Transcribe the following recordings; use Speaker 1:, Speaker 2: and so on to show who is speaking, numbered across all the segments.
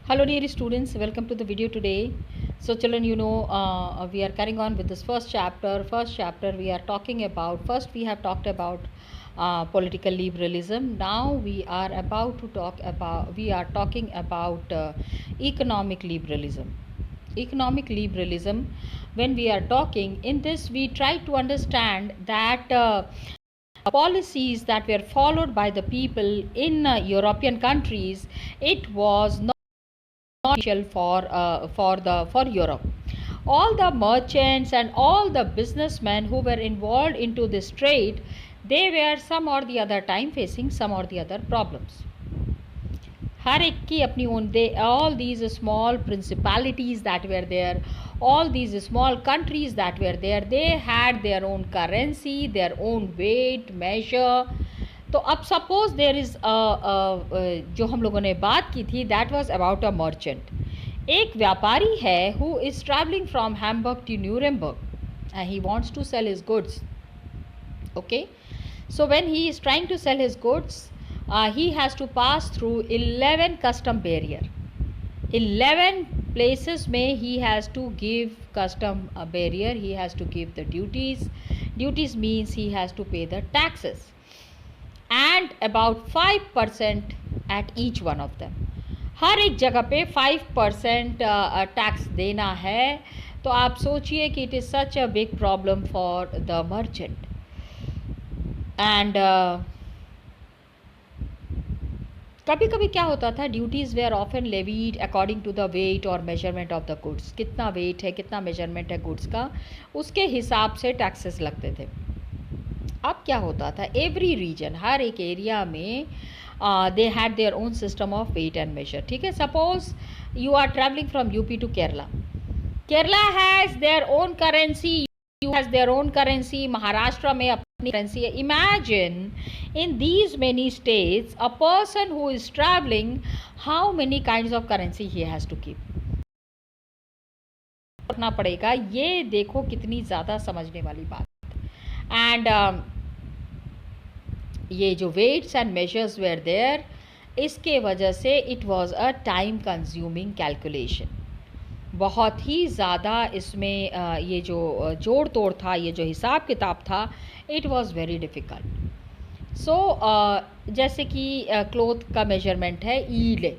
Speaker 1: Hello dear students, welcome to the video today. So children, we are carrying on with this first chapter. First chapter we are talking about, first we have talked about political liberalism. Now we are talking about economic liberalism. Economic liberalism, when we are talking in this, we try to understand that policies that were followed by the people in European countries, it was not beneficial for Europe. All the merchants and all the businessmen who were involved into this trade, they were some or the other time facing some or the other problems. हर एक की अपनी own, they all these small principalities that were there, all these small countries that were there, they had their own currency, their own weight measure. तो अब suppose there is जो हम लोगों ने बात की थी, that was about a merchant. एक व्यापारी है who is travelling from Hamburg to Nuremberg and he wants to sell his goods. Okay, so when he is trying to sell his goods, he has to pass through 11 custom barrier. 11 places में he has to give custom barrier, he has to give the duties. Duties means he has to pay the taxes and about 5% at each one of them. हर एक जगह पे 5% tax देना है. तो आप सोचिए कि it is such a big problem for the merchant. And कभी कभी क्या होता था, duties were often levied according to the weight और मेजरमेंट ऑफ द गुड्स. कितना वेट है, कितना मेजरमेंट है गुड्स का, उसके हिसाब से टैक्सेस लगते थे. अब क्या होता था, एवरी रीजन, हर एक एरिया में they had their own system of weight and measure. ठीक है, suppose you are travelling from UP to Kerala. Kerala has their own currency, you has their own currency, Maharashtra में अपनी करेंसी है. Imagine in these many states a person who is travelling, how many kinds of currency he has to keep रखना पड़ेगा. ये देखो कितनी ज़्यादा समझने वाली बात. एंड ये जो weights and measures were there, इसके वजह से it was a time consuming calculation. बहुत ही ज़्यादा इसमें ये जो जोड़ तोड़ था, ये जो हिसाब किताब था, इट वाज वेरी डिफ़िकल्ट. सो जैसे कि क्लोथ का मेजरमेंट है ईले,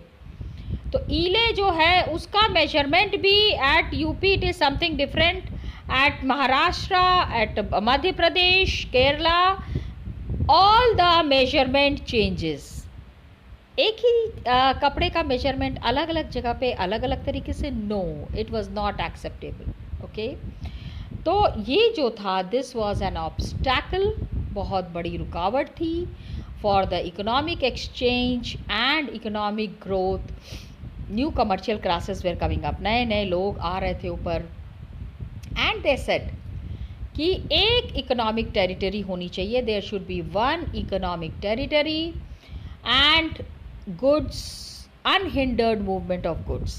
Speaker 1: तो ईले जो है उसका मेजरमेंट भी at UP it is something different, at Maharashtra, at Madhya Pradesh, Kerala, all the measurement changes. एक ही कपड़े का मेजरमेंट अलग अलग जगह पे अलग अलग तरीके से, no, it was not acceptable. Okay, तो ये जो था, दिस वाज एन ऑब्स्टैकल, बहुत बड़ी रुकावट थी for the economic exchange and economic growth. New commercial classes were coming up, नए नए लोग आ रहे थे ऊपर. एंड दे सेड कि एक इकोनॉमिक टेरिटरी होनी चाहिए, there should be one economic territory and goods, unhindered movement of goods.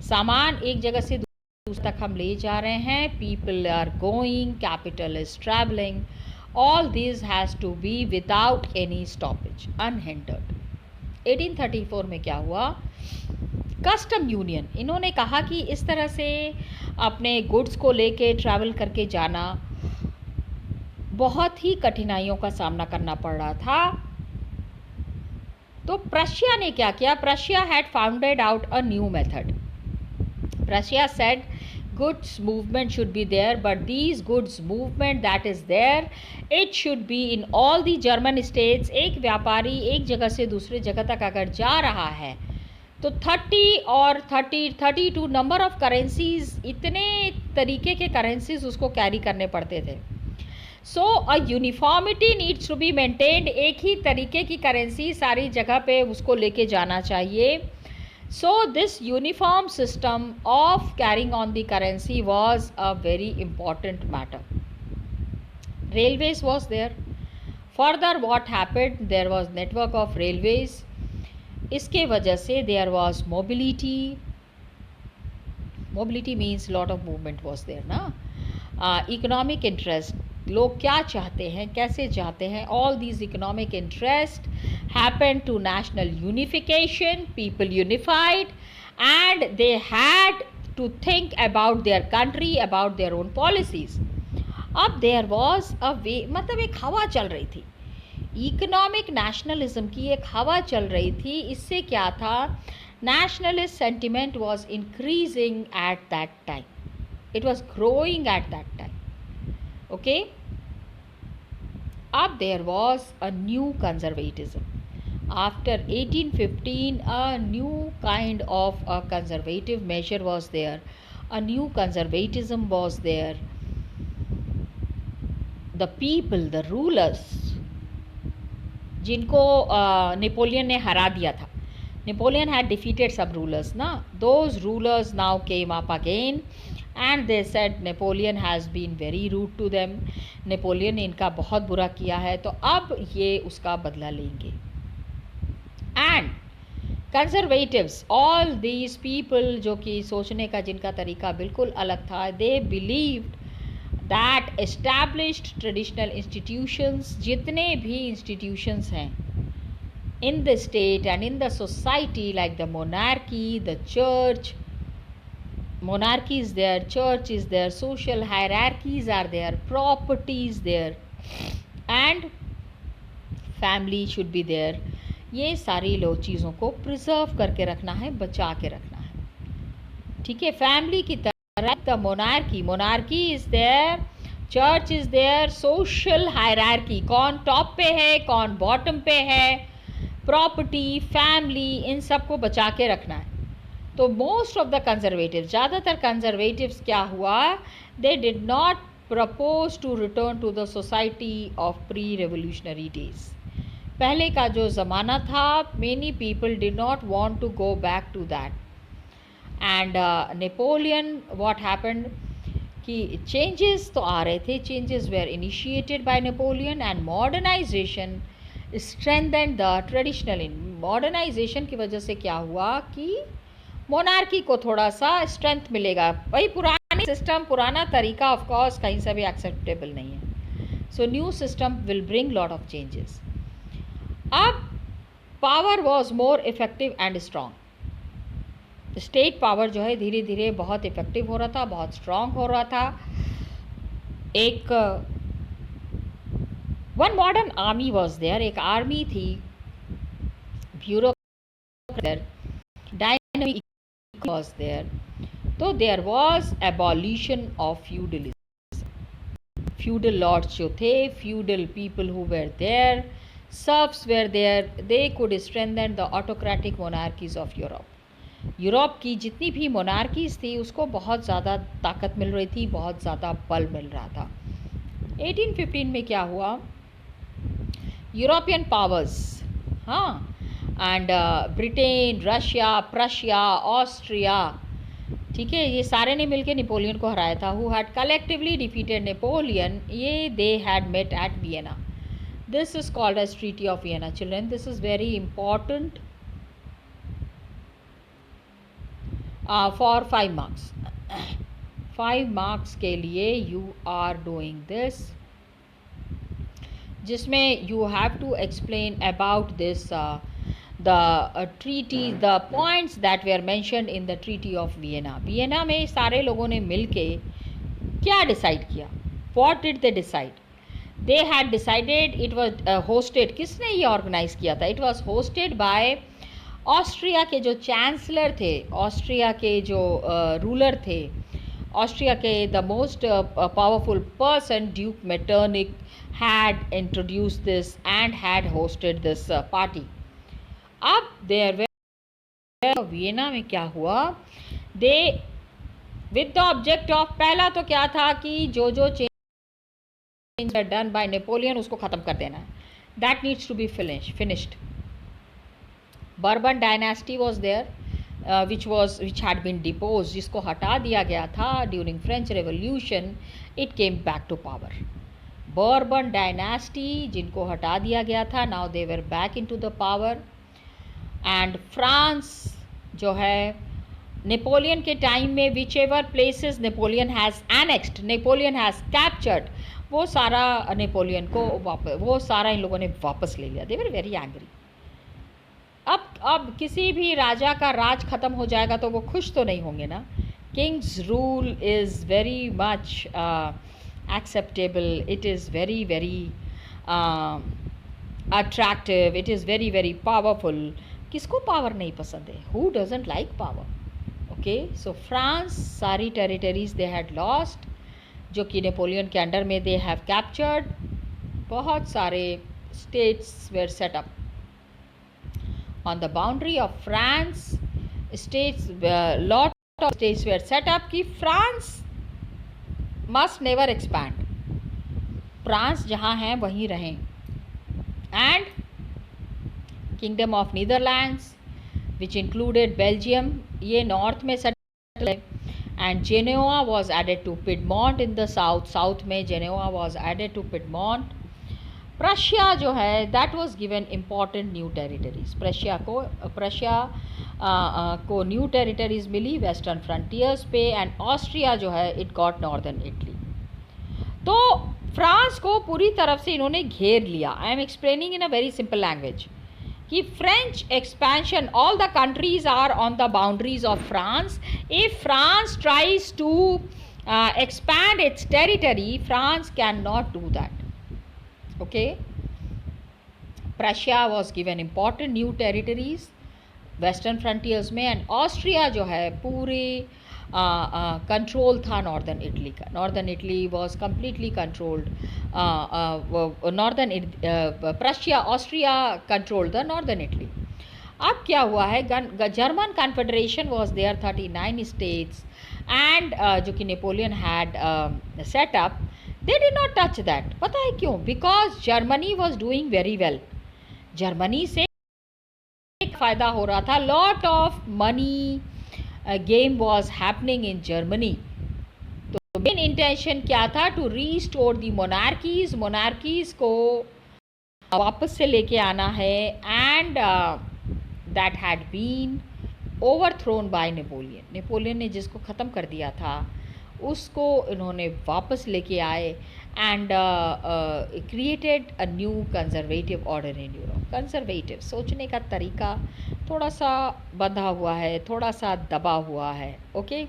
Speaker 1: सामान एक जगह से दूसरी तक हम ले जा रहे हैं, people are going, capital is travelling, all this has to be without any stoppage, unhindered. 1834 में क्या हुआ, कस्टम यूनियन, इन्होंने कहा कि इस तरह से अपने गुड्स को लेके ट्रैवल करके जाना बहुत ही कठिनाइयों का सामना करना पड़ रहा था. तो प्रशिया ने क्या किया, Prussia had founded out a new method. Prussia said goods movement should be there, but these goods movement that is there, it should be in all the German states. एक व्यापारी एक जगह से दूसरे जगह तक अगर जा रहा है तो 30 और 32 नंबर ऑफ करेंसीज, इतने तरीके के करेंसीज उसको कैरी करने पड़ते थे. So a uniformity needs to be maintained, एक ही तरीके की करेंसी सारी जगह पे उसको लेके जाना चाहिए. So this uniform system of carrying on the currency was a very important matter. Railways was there. Further what happened, there was network of railways. इसके वजह से there was mobility. Mobility means lot of movement was there ना. Economic interest, लोग क्या चाहते हैं, कैसे चाहते हैं. All these economic interest happen to national unification, people unified and they had to think about their country, about their own policies. अब there was a वे, मतलब एक हवा चल रही थी, इकोनॉमिक नेशनलिज्म की एक हवा चल रही थी. इससे क्या था, nationalist sentiment was increasing at that time, it was growing at that time. Okay, up there was a new conservatism after 1815. A new kind of a conservative measure was there, a new conservatism was there. The people, the rulers, जिनको Napoleon ने हरा दिया था, Napoleon had defeated some rulers, na? Those rulers now came up again and they said Napoleon has been very rude to them. Napoleon ने इनका बहुत बुरा किया है, तो अब ये उसका बदला लेंगे. And conservatives, all these people जो कि सोचने का जिनका तरीका बिल्कुल अलग था, they believed that established traditional institutions, जितने भी institutions हैं in the state and in the society, like the monarchy, the church, monarchy is there, church is there, social hierarchies are there, property is there and family should be there. ये सारी लो चीज़ों को preserve करके रखना है, बचा के रखना है. ठीक है, फैमिली की तरह the monarchy, monarchy is there, church is there, social hierarchy, कौन टॉप पे है, कौन बॉटम पे है, प्रॉपर्टी, फैमिली, इन सब को बचा के रखना है. तो मोस्ट ऑफ द कंजर्वेटिव, ज़्यादातर कंजर्वेटिव्स क्या हुआ, they did not propose to return to the society of pre revolutionary days. पहले का जो ज़माना था, many people did not want to go back to that. And Napoleon, what happened कि changes तो आ रहे थे, changes were initiated by Napoleon and modernisation strengthen the traditional. इन मॉडर्नाइजेशन की वजह से क्या हुआ कि मोनार्की को थोड़ा सा स्ट्रेंथ मिलेगा. भाई पुरानी सिस्टम, पुराना तरीका ऑफ कोर्स कहीं से भी एक्सेप्टेबल नहीं है. So new system will bring lot of changes. अब power was more effective and strong. State power जो है धीरे धीरे बहुत इफेक्टिव हो रहा था, बहुत स्ट्रॉन्ग हो रहा था. एक one modern army was there, एक आर्मी थी, ब्यूरोक्रेट, डायनामिक वॉज देयर. तो there was abolition of feudalism. Feudal lords जो थे, feudal people who were there, serfs were there, they could strengthen the autocratic monarchies of Europe. Europe की जितनी भी monarchies थी उसको बहुत ज़्यादा ताकत मिल रही थी, बहुत ज़्यादा बल मिल रहा था. 1815 में क्या हुआ, यूरोपियन पावर्स, हाँ, and Britain, Russia, Prussia, Austria, ठीक है, ये सारे ने मिलकर नेपोलियन को हराया था. Who had collectively defeated Napoleon, ये they had met at Vienna. This is called as treaty of Vienna. Children, this is very important for 5 marks. 5 marks के लिए यू आर डूइंग दिस, जिसमें you have to explain about this the treaty, the points that were mentioned in the treaty of Vienna. Vienna में सारे लोगों ने मिलके क्या decide किया, what did they decide. They had decided, it was hosted, किसने ये ऑर्गेनाइज किया था, it was hosted by Austria के जो चांसलर थे, ऑस्ट्रिया के जो रूलर थे, ऑस्ट्रिया के the most powerful person, Duke Metternich, had introduced this and had hosted this party. अब there were वियना में क्या हुआ, they with the object of, पहला तो क्या था कि जो जो change done by Napoleon उसको ख़त्म कर देना है. That needs to be finished. Bourbon dynasty was there, which had been deposed, जिसको हटा दिया गया था during French Revolution. It came back to power. Bourbon dynasty जिनको हटा दिया गया था, now they were back into the power. And France जो है, नेपोलियन के टाइम में which ever places Napoleon has annexed, Napoleon has captured, वो सारा नेपोलियन को वो सारा इन लोगों ने वापस ले लिया। दे वर वेरी एंग्री। अब किसी भी राजा का राज खत्म हो जाएगा तो वो खुश तो नहीं होंगे ना। Kings rule is very much acceptable, it is very very attractive, it is very very powerful. किसको पावर नहीं पसंद है? Who doesn't like power? Okay, so France सारी टेरिटरीज दे हैड लॉस्ट, जो कि नेपोलियन के अंडर में दे हैव कैप्चर्ड। बहुत सारे states were set up on the boundary of France. States, lot of states were set up कि France must never expand, France जहाँ हैं वहीं रहें। And Kingdom of Netherlands, which included Belgium, ये north में settle है। And Genoa was added to Piedmont in the south में Genoa was added to Piedmont। Prussia जो है that was given important new territories. Prussia को new territories मिली western frontiers पे। And Austria जो है इट गॉट नॉर्दर्न इटली। तो France को पूरी तरफ से इन्होंने घेर लिया। I am explaining in a very simple language कि French expansion, all the countries are on the boundaries of France. If France tries to expand its territory, France cannot do that. Okay, Prussia was given important new territories western frontiers में, and Austria जो है पूरे control था northern Italy का। Northern Italy was completely controlled, Prussia Austria controlled the northern Italy. अब क्या हुआ है, German confederation was there 39 states and जो कि Napoleon had set up, they did not touch that. पता है क्यों? Because Germany was doing very well. Germany से फ़ायदा हो रहा था, lot of money game was happening in Germany. तो मेन इंटेंशन क्या था? To restore the monarchies, monarchies को वापस से लेके आना है, and that had been overthrown by Napoleon. Napoleon ने जिसको ख़त्म कर दिया था उसको इन्होंने वापस लेके आए and created a new conservative order in Europe. Conservative सोचने का तरीका थोड़ा सा बंधा हुआ है, थोड़ा सा दबा हुआ है। ओके,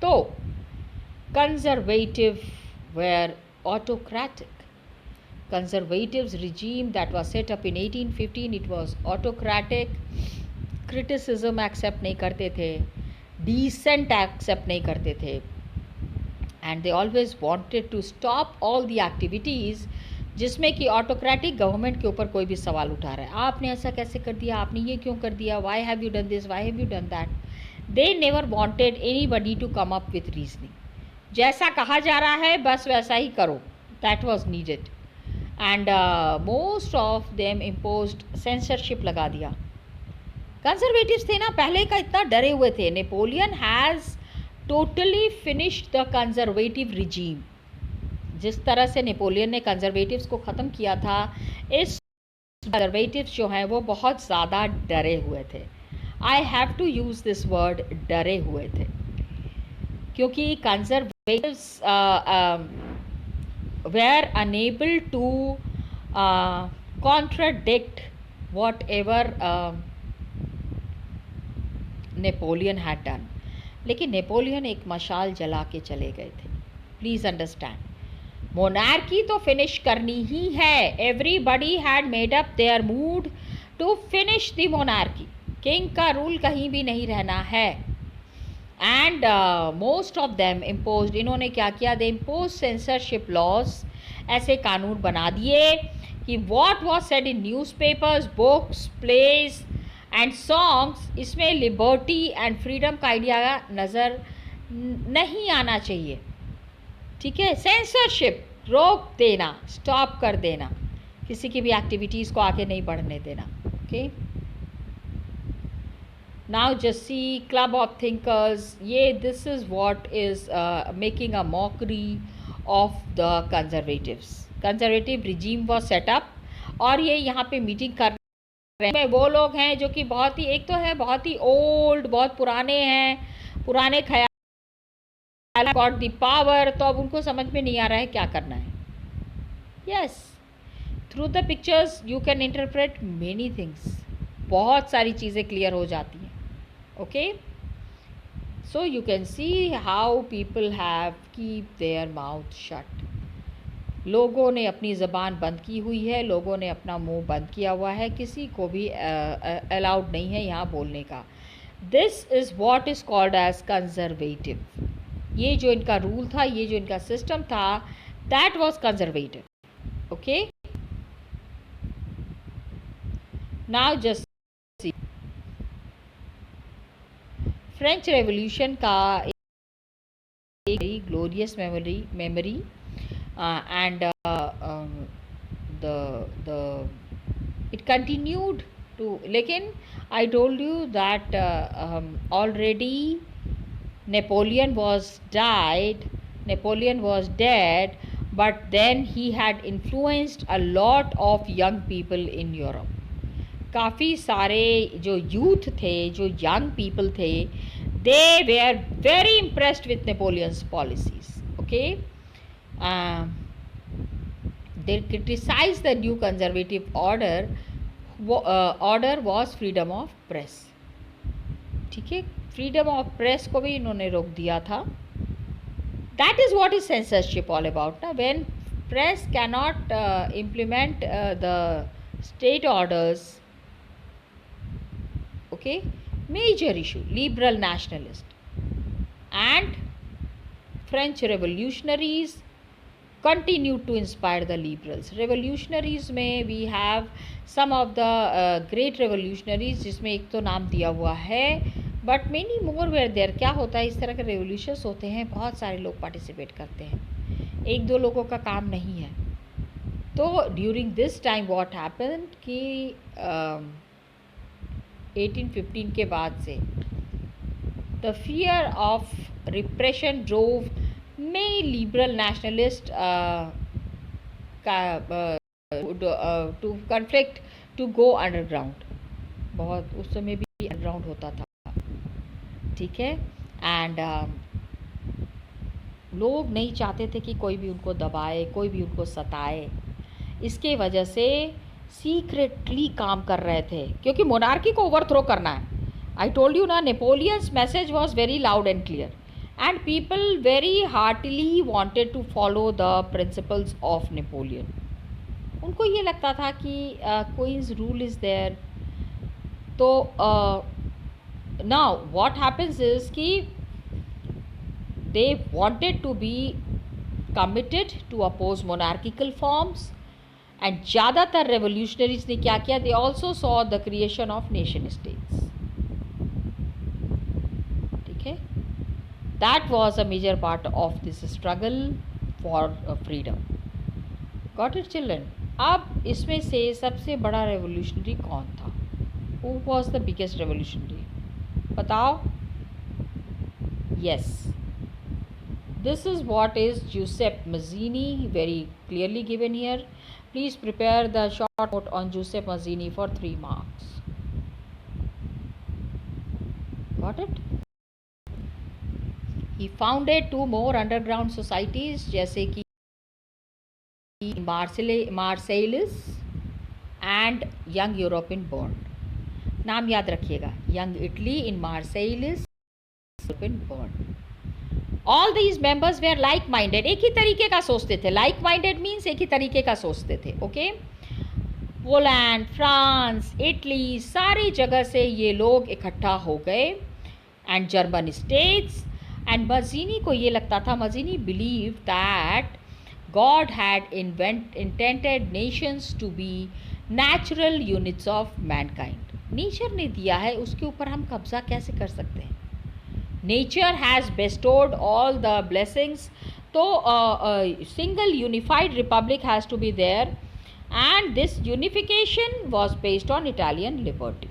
Speaker 1: तो conservative were autocratic. Conservatives regime that was set up in 1815, it was autocratic. Criticism accept नहीं करते थे, dissent accept नहीं करते थे, and they always wanted to stop all the activities जिसमें कि autocratic government के ऊपर कोई भी सवाल उठा रहा है। आपने ऐसा कैसे कर दिया, आपने ये क्यों कर दिया, why have you done this, why have you done that? They never wanted anybody to come up with reasoning. जैसा कहा जा रहा है बस वैसा ही करो, that was needed. And most of them imposed censorship लगा दिया। कंजर्वेटिव्स थे ना पहले का इतना डरे हुए थे। Napoleon has totally finished the conservative regime. जिस तरह से नेपोलियन ने कंजर्वेटिव्स को ख़त्म किया था, इस कंजर्वेटिव्स जो हैं वो बहुत ज़्यादा डरे हुए थे। I have to use this word, डरे हुए थे, क्योंकि conservatives were unable to contradict whatever Napoleon had done. लेकिन नेपोलियन एक मशाल जला के चले गए थे। प्लीज़ अंडरस्टैंड, मोनार्की तो फिनिश करनी ही है। Everybody had made up their mood to finish the monarchy. King का रूल कहीं भी नहीं रहना है। And most of them imposed, इन्होंने क्या किया, दे इम्पोज सेंसरशिप लॉज। ऐसे कानून बना दिए कि what was said in newspapers, books, plays and songs, इसमें लिबर्टी एंड फ्रीडम का आइडिया नज़र नहीं आना चाहिए। ठीक है, सेंसरशिप, रोक देना, स्टॉप कर देना, किसी की भी एक्टिविटीज़ को आगे नहीं बढ़ने देना। Okay, now just see club of thinkers, ये this is what is making a mockery of the conservatives. Conservative regime was set up, और ये यहाँ पे मीटिंग कर रहे हैं वो लोग हैं जो कि बहुत ही, एक तो है बहुत ही ओल्ड, बहुत पुराने हैं, पुराने ख्याल गॉट द पावर, तो अब उनको समझ में नहीं आ रहा है क्या करना है. Yes, through the pictures you can interpret many things. बहुत सारी चीज़ें क्लियर हो जाती हैं. Okay, so you can see how people have keep their mouth shut. लोगों ने अपनी ज़बान बंद की हुई है, लोगों ने अपना मुंह बंद किया हुआ है, किसी को भी अलाउड नहीं है यहाँ बोलने का. This is what is called as conservative. ये जो इनका रूल था, ये जो इनका सिस्टम था, that was conservative. Okay, now just French revolution का एक glorious memory and the it continued to, लेकिन I told you that already Napoleon was dead, but then he had influenced a lot of young people in Europe. काफ़ी सारे जो youth थे, जो young people थे, they were very impressed with Napoleon's policies. Okay, they criticized the new conservative order. Order was freedom of press. ठीक है, freedom of press को भी इन्होंने रोक दिया था. That is what is censorship all about ना. When press cannot implement the state orders. Okay, major issue, liberal nationalist and French revolutionaries continued to inspire the liberals. Revolutionaries में we have some of the great revolutionaries, जिसमें एक तो नाम दिया हुआ है, but many more were there. क्या होता है, इस तरह के revolutions होते हैं, बहुत सारे लोग पार्टिसिपेट करते हैं, एक दो लोगों का काम नहीं है. तो during this time what happen कि 1815 के बाद से the fear of repression drove many liberal nationalists to conflict to go underground. बहुत उस समय भी अंडरग्राउंड होता था. ठीक है, एंड लोग नहीं चाहते थे कि कोई भी उनको दबाए, कोई भी उनको सताए. इसके वजह से सीक्रेटली काम कर रहे थे, क्योंकि मोनार्की को ओवरथ्रो करना है. I told you ना, Napoleon's message was very loud and clear, and people very heartily wanted to follow the principles of Napoleon. उनको ये लगता था कि Queen's rule is there. तो now what happens is कि they wanted to be committed to oppose monarchical forms, and ज़्यादातर revolutionaries ने क्या किया, they also saw the creation of nation states. That was a major part of this struggle for freedom. Got it, children? अब इसमें से सबसे बड़ा revolutionary कौन था? Who was the biggest revolutionary? बताओ. Yes, this is what is Giuseppe Mazzini, very clearly given here. Please prepare the short note on Giuseppe Mazzini for 3 marks. Got it? He founded 2 more underground societies, जैसे कि Marseilles and Young European Bond. नाम याद रखिएगा, Young Italy in Marseilles, European Bond. All these members were like-minded. एक ही तरीके का सोचते थे. Like-minded means एक ही तरीके का सोचते थे. Okay? पोलैंड, फ्रांस, इटली, सारी जगह से ये लोग इकट्ठा हो गए, and German states. And Mazzini को ये लगता था, Mazzini believe that God had intended nations to be natural units of mankind. Nature ने दिया है, उसके ऊपर हम कब्जा कैसे कर सकते हैं? Nature has bestowed all the blessings. तो single unified republic has to be there, and this unification was based on Italian liberty.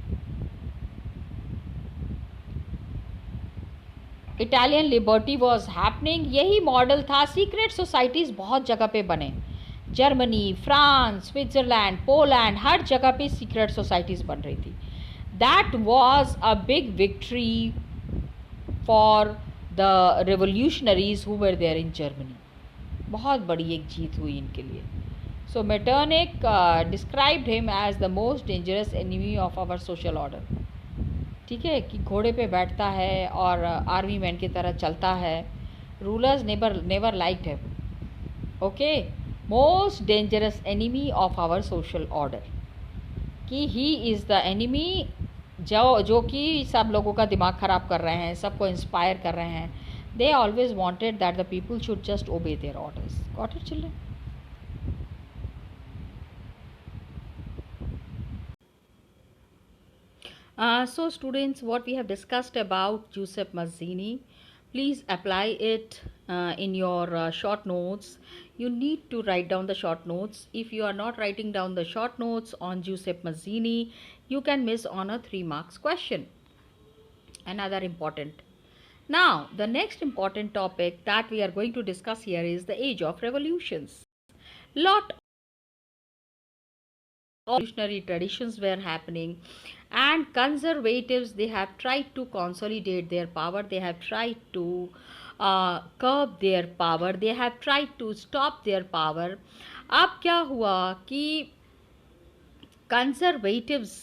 Speaker 1: Italian liberty was happening. यही मॉडल था. सीक्रेट सोसाइटीज़ बहुत जगह पे बने, जर्मनी, फ्रांस, स्विट्ज़रलैंड, पोलैंड, हर जगह पे secret societies बन रही थी. That was a big victory for the revolutionaries who were there in Germany. बहुत बड़ी एक जीत हुई इनके लिए. So Metternich described him as the most dangerous enemy of our social order. ठीक है, कि घोड़े पे बैठता है और आर्मी मैन की तरह चलता है. Rulers never liked him. Okay, most dangerous enemy of our social order, कि ही इज़ द एनिमी जो कि सब लोगों का दिमाग ख़राब कर रहे हैं, सबको इंस्पायर कर रहे हैं. They always wanted that the people should just ओबे there orders. Got it children? So students, what we have discussed about Giuseppe Mazzini, please apply it in your short notes. You need to write down the short notes. If you are not writing down the short notes on Giuseppe Mazzini, you can miss on a 3 marks question. Another important. Now, the next important topic that we are going to discuss here is the age of revolutions. Lot of revolutionary traditions were happening, and conservatives, they have tried to consolidate their power. They have tried to curb their power. They have tried to stop their power. अब क्या हुआ कि conservatives,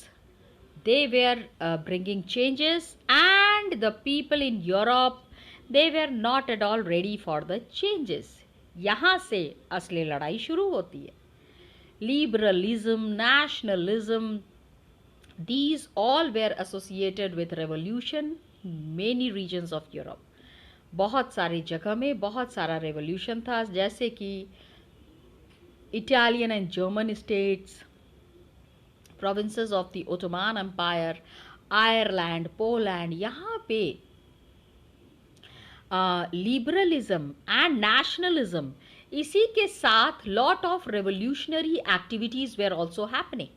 Speaker 1: they were bringing changes, and the people in Europe, they were not at all ready for the changes. यहाँ से असली लड़ाई शुरू होती है. Liberalism, nationalism, these all were associated with revolution in many regions of Europe. बहुत सारी जगह में बहुत सारा revolution था, जैसे कि Italian and German states, provinces of the Ottoman Empire, Ireland, Poland. यहाँ पे liberalism and nationalism, इसी के साथ lot of revolutionary activities were also happening.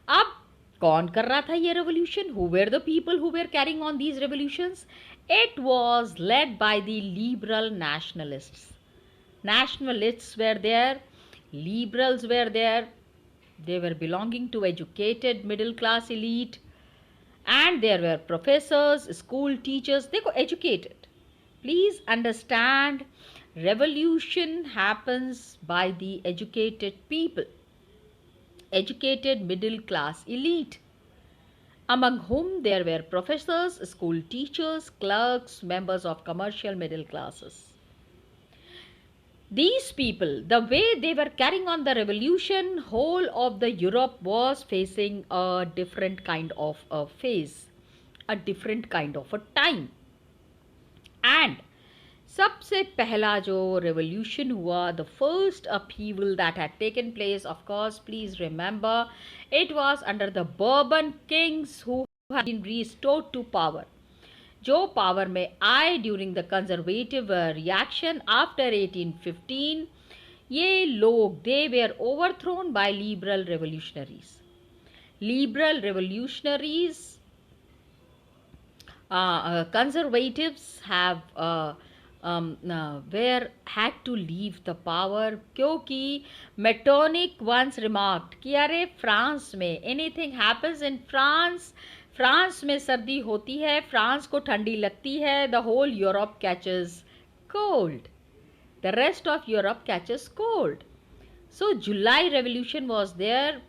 Speaker 1: अब कौन कर रहा था ये revolution? Who were the people who were carrying on these revolutions? It was led by the liberal nationalists. Nationalists were there, liberals were there. They were belonging to educated middle class elite, and there were professors, school teachers. They were educated. Please understand, revolution happens by the educated people, educated middle class elite, among whom there were professors, school teachers, clerks, members of commercial middle classes. These people, the way they were carrying on the revolution, whole of the Europe was facing a different kind of a phase, a different kind of a time. And सबसे पहला जो revolution हुआ, the first upheaval that had taken place, of course, please remember, it was under the Bourbon kings who had been restored to power. जो power में आए during the conservative reaction after 1815, ये लोग, they were overthrown by liberal revolutionaries. Liberal revolutionaries, conservatives have had to leave the power, क्योंकि Metternich once remarked कि अरे France में anything happens in France, France में सर्दी होती है, फ्रांस को ठंडी लगती है, the whole Europe catches cold, the rest of Europe catches cold. So July revolution was there.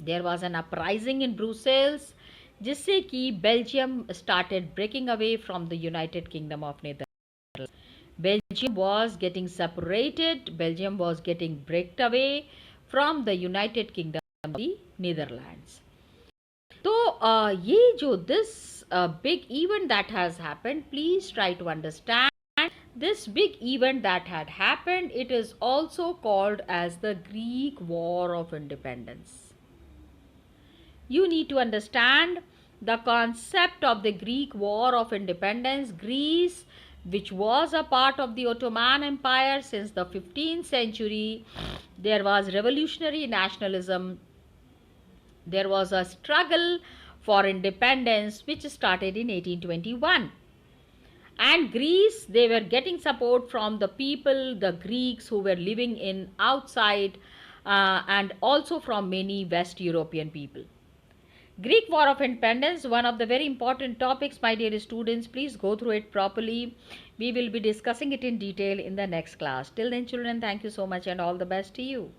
Speaker 1: There was an uprising in Brussels, जिससे कि Belgium started breaking away from the United Kingdom of Netherlands. Belgium was getting separated. Belgium was getting breaked away from the United Kingdom of the Netherlands. तो ये जो this big event that has happened, please try to understand this big event that had happened. It is also called as the Greek War of Independence. You need to understand the concept of the Greek War of Independence. Greece, which was a part of the Ottoman Empire since the 15th century, there was revolutionary nationalism. There was a struggle for independence which started in 1821. And Greece, they were getting support from the people, the Greeks who were living in outside, and also from many West European people. Greek War of Independence, one of the very important topics, my dear students. Please go through it properly. We will be discussing it in detail in the next class. Till then, children, thank you so much and all the best to you.